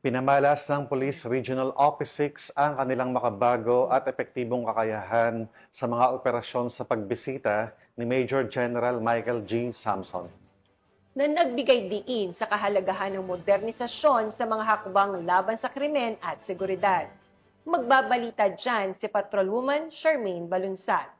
Pinamalas ng Police Regional Office 6 ang kanilang makabago at epektibong kakayahan sa mga operasyon sa pagbisita ni Major General Michael G. Samson. Na nagbigay diin sa kahalagahan ng modernisasyon sa mga hakbang laban sa krimen at seguridad. Magbabalita dyan si Patrolwoman Charmaine Balunsat.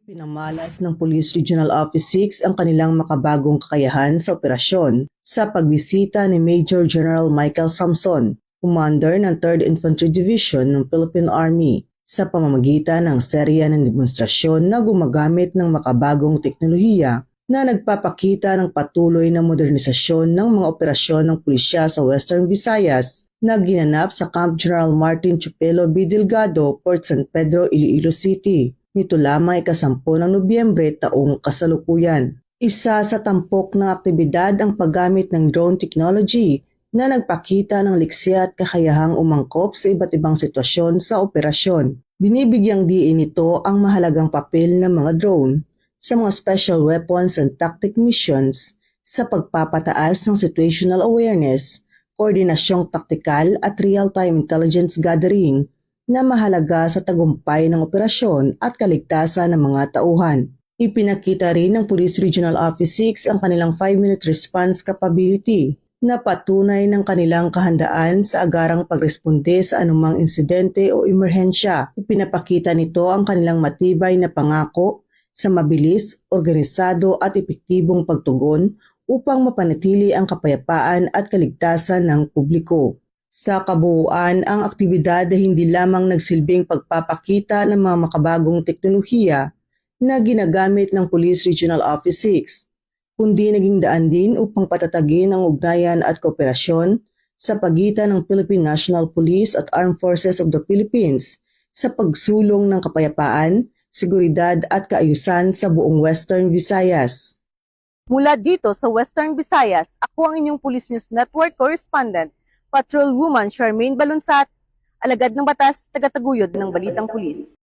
Pinamalas ng Police Regional Office 6 ang kanilang makabagong kakayahan sa operasyon sa pagbisita ni Major General Michael Samson, Commander ng 3rd Infantry Division ng Philippine Army, sa pamamagitan ng serya ng demonstrasyon na gumagamit ng makabagong teknolohiya na nagpapakita ng patuloy na modernisasyon ng mga operasyon ng pulisya sa Western Visayas na ginanap sa Camp General Martin Chupelo B. Delgado, Port San Pedro, Iloilo City. Nito lamang ika-10 ng Nobyembre taong kasalukuyan. Isa sa tampok ng aktibidad ang paggamit ng drone technology na nagpakita ng liksya at kakayahang umangkop sa iba't ibang sitwasyon sa operasyon. Binibigyang diin nito ang mahalagang papel ng mga drone sa mga special weapons and tactic missions sa pagpapataas ng situational awareness, koordinasyong taktikal at real-time intelligence gathering na mahalaga sa tagumpay ng operasyon at kaligtasan ng mga tauhan. Ipinakita rin ng Police Regional Office 6 ang kanilang 5-minute response capability na patunay ng kanilang kahandaan sa agarang pagresponde sa anumang insidente o emerhensya. Ipinapakita nito ang kanilang matibay na pangako sa mabilis, organisado at epektibong pagtugon upang mapanatili ang kapayapaan at kaligtasan ng publiko. Sa kabuuan, ang aktibidad ay hindi lamang nagsilbing pagpapakita ng mga makabagong teknolohiya na ginagamit ng Police Regional Office 6, kundi naging daan din upang patatagin ang ugnayan at kooperasyon sa pagitan ng Philippine National Police at Armed Forces of the Philippines sa pagsulong ng kapayapaan, seguridad at kaayusan sa buong Western Visayas. Mula dito sa Western Visayas, ako ang inyong Police News Network correspondent, Patrolwoman Charmaine Balunsat, alagad ng batas, tagataguyod ng Balitang Pulis.